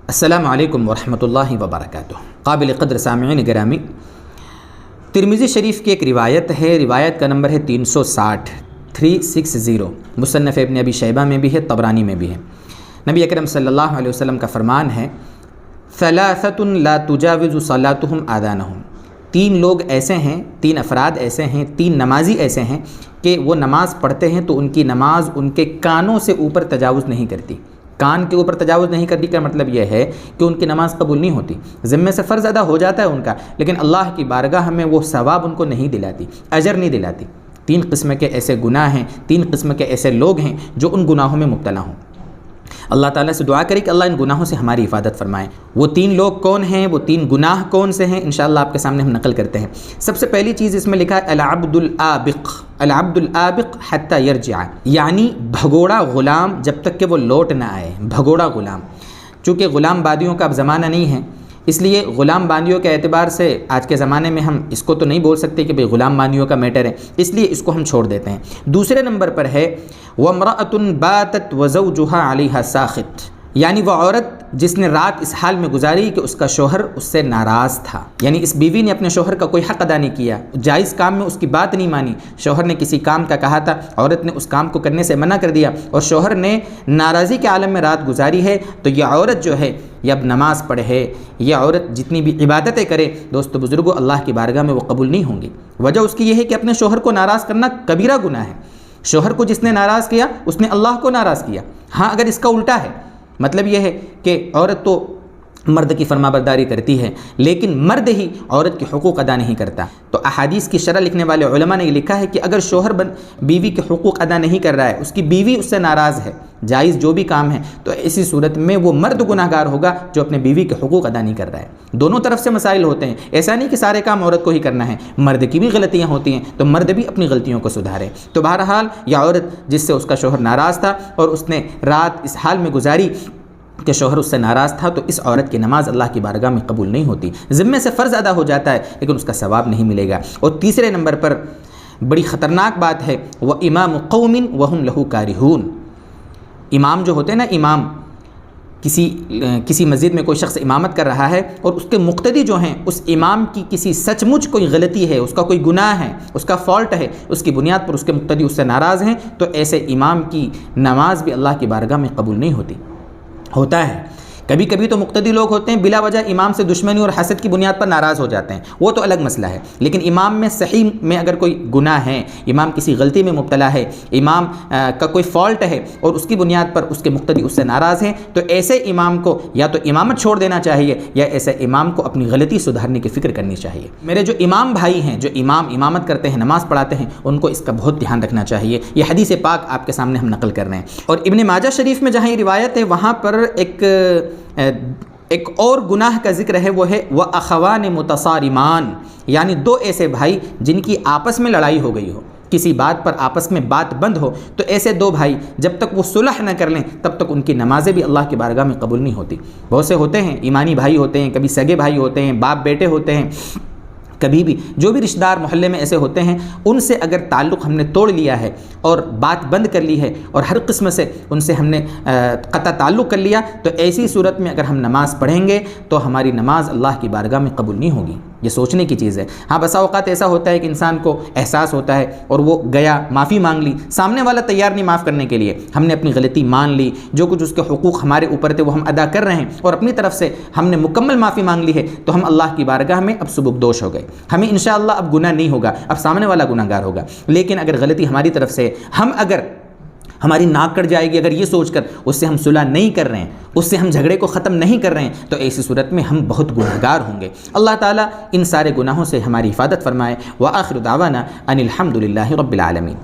السلام علیکم ورحمۃ اللہ وبرکاتہ۔ قابل قدر سامعین گرامی، ترمذی شریف کی ایک روایت ہے، روایت کا نمبر ہے 360 مصنف ابن ابی شیبہ میں بھی ہے، طبرانی میں بھی ہے۔ نبی اکرم صلی اللہ علیہ وسلم کا فرمان ہے، ثلاثۃ لا تجاوز صلاتهم آذانهم، تین لوگ ایسے ہیں، تین افراد ایسے ہیں، تین نمازی ایسے ہیں کہ وہ نماز پڑھتے ہیں تو ان کی نماز ان کے کانوں سے اوپر تجاوز نہیں کرتی۔ کان کے اوپر تجاوز نہیں کرنے کا مطلب یہ ہے کہ ان کی نماز قبول نہیں ہوتی، ذمے سے فرض ادا ہو جاتا ہے ان کا، لیکن اللہ کی بارگاہ میں وہ ثواب ان کو نہیں دلاتی، اجر نہیں دلاتی۔ تین قسم کے ایسے گناہ ہیں، تین قسم کے ایسے لوگ ہیں جو ان گناہوں میں مبتلا ہوں۔ اللہ تعالیٰ سے دعا کرے کہ اللہ ان گناہوں سے ہماری حفاظت فرمائے۔ وہ تین لوگ کون ہیں، وہ تین گناہ کون سے ہیں، انشاءاللہ آپ کے سامنے ہم نقل کرتے ہیں۔ سب سے پہلی چیز اس میں لکھا ہے العبد الآبق، العبد الآبق حتی یرجع، یعنی بھگوڑا غلام جب تک کہ وہ لوٹ نہ آئے۔ بھگوڑا غلام، چونکہ غلام بادیوں کا اب زمانہ نہیں ہے، اس لیے غلام باندیوں کے اعتبار سے آج کے زمانے میں ہم اس کو تو نہیں بول سکتے کہ بھئی غلام باندیوں کا میٹر ہے، اس لیے اس کو ہم چھوڑ دیتے ہیں۔ دوسرے نمبر پر ہے وَامْرَأَةٌ بَاتَتْ وَزَوْجُهَا عَلَيْهَا سَاخِطٌ، یعنی وہ عورت جس نے رات اس حال میں گزاری کہ اس کا شوہر اس سے ناراض تھا، یعنی اس بیوی نے اپنے شوہر کا کوئی حق ادا نہیں کیا، جائز کام میں اس کی بات نہیں مانی، شوہر نے کسی کام کا کہا تھا، عورت نے اس کام کو کرنے سے منع کر دیا اور شوہر نے ناراضی کے عالم میں رات گزاری ہے، تو یہ عورت جو ہے یہ اب نماز پڑھے، یہ عورت جتنی بھی عبادتیں کرے دوستو بزرگوں اللہ کی بارگاہ میں وہ قبول نہیں ہوں گی۔ وجہ اس کی یہ ہے کہ اپنے شوہر کو ناراض کرنا کبیرہ گناہ ہے۔ شوہر کو جس نے ناراض کیا اس نے اللہ کو ناراض کیا۔ ہاں اگر اس کا الٹا ہے، مطلب یہ ہے کہ عورت تو مرد کی فرما برداری کرتی ہے لیکن مرد ہی عورت کے حقوق ادا نہیں کرتا، تو احادیث کی شرح لکھنے والے علماء نے یہ لکھا ہے کہ اگر شوہر بیوی کے حقوق ادا نہیں کر رہا ہے، اس کی بیوی اس سے ناراض ہے، جائز جو بھی کام ہے، تو اسی صورت میں وہ مرد گناہ گار ہوگا جو اپنے بیوی کے حقوق ادا نہیں کر رہا ہے۔ دونوں طرف سے مسائل ہوتے ہیں، ایسا نہیں کہ سارے کام عورت کو ہی کرنا ہے، مرد کی بھی غلطیاں ہوتی ہیں تو مرد بھی اپنی غلطیوں کو سدھارے۔ تو بہرحال یہ عورت جس سے اس کا شوہر ناراض تھا اور اس نے رات اس حال میں گزاری کہ شوہر اس سے ناراض تھا، تو اس عورت کی نماز اللہ کی بارگاہ میں قبول نہیں ہوتی، ذمے سے فرض ادا ہو جاتا ہے لیکن اس کا ثواب نہیں ملے گا۔ اور تیسرے نمبر پر بڑی خطرناک بات ہے وَإِمَامُ قَوْمٍ وَهُمْ لَهُ كَارِهُونَ، امام جو ہوتے ہیں نا، امام کسی مسجد میں کوئی شخص امامت کر رہا ہے اور اس کے مقتدی جو ہیں اس امام کی کسی سچ مچ کوئی غلطی ہے، اس کا کوئی گناہ ہے، اس کا فالٹ ہے، اس کی بنیاد پر اس کے مقتدی اس سے ناراض ہیں، تو ایسے امام کی نماز بھی اللہ کی بارگاہ میں قبول نہیں ہوتی۔ ہوتا ہے کبھی کبھی تو مقتدی لوگ ہوتے ہیں بلا وجہ امام سے دشمنی اور حسد کی بنیاد پر ناراض ہو جاتے ہیں، وہ تو الگ مسئلہ ہے، لیکن امام میں صحیح میں اگر کوئی گناہ ہے، امام کسی غلطی میں مبتلا ہے، امام کا کوئی فالٹ ہے اور اس کی بنیاد پر اس کے مقتدی اس سے ناراض ہیں، تو ایسے امام کو یا تو امامت چھوڑ دینا چاہیے یا ایسے امام کو اپنی غلطی سدھارنے کی فکر کرنی چاہیے۔ میرے جو امام بھائی ہیں، جو امامت کرتے ہیں، نماز پڑھاتے ہیں، ان کو اس کا بہت دھیان رکھنا چاہیے۔ یہ حدیث پاک آپ کے سامنے ہم نقل کر رہے ہیں۔ اور ابن ماجہ شریف میں جہاں یہ روایت ہے وہاں پر ایک اور گناہ کا ذکر ہے، وہ ہے وَأَخَوَانِ مُتَصَارِمَانِ، یعنی دو ایسے بھائی جن کی آپس میں لڑائی ہو گئی ہو، کسی بات پر آپس میں بات بند ہو، تو ایسے دو بھائی جب تک وہ صلح نہ کر لیں تب تک ان کی نمازیں بھی اللہ کی بارگاہ میں قبول نہیں ہوتی۔ بہت سے ہوتے ہیں ایمانی بھائی ہوتے ہیں، کبھی سگے بھائی ہوتے ہیں، باپ بیٹے ہوتے ہیں، کبھی بھی جو بھی رشتہ دار محلے میں ایسے ہوتے ہیں، ان سے اگر تعلق ہم نے توڑ لیا ہے اور بات بند کر لی ہے اور ہر قسم سے ان سے ہم نے قطع تعلق کر لیا، تو ایسی صورت میں اگر ہم نماز پڑھیں گے تو ہماری نماز اللہ کی بارگاہ میں قبول نہیں ہوگی۔ یہ سوچنے کی چیز ہے۔ ہاں بسا اوقات ایسا ہوتا ہے کہ انسان کو احساس ہوتا ہے اور وہ گیا معافی مانگ لی، سامنے والا تیار نہیں معاف کرنے کے لیے، ہم نے اپنی غلطی مان لی، جو کچھ اس کے حقوق ہمارے اوپر تھے وہ ہم ادا کر رہے ہیں اور اپنی طرف سے ہم نے مکمل معافی مانگ لی ہے، تو ہم اللہ کی بارگاہ میں اب سبکدوش ہو گئے، ہمیں انشاءاللہ اب گناہ نہیں ہوگا، اب سامنے والا گناہ گار ہوگا۔ لیکن اگر غلطی ہماری طرف سے اگر ہماری ناک کٹ جائے گی، اگر یہ سوچ کر اس سے ہم صلح نہیں کر رہے ہیں، اس سے ہم جھگڑے کو ختم نہیں کر رہے ہیں، تو ایسی صورت میں ہم بہت گنہگار ہوں گے۔ اللہ تعالیٰ ان سارے گناہوں سے ہماری حفاظت فرمائے۔ وآخر دعوانا ان الحمد للہ رب العالمین۔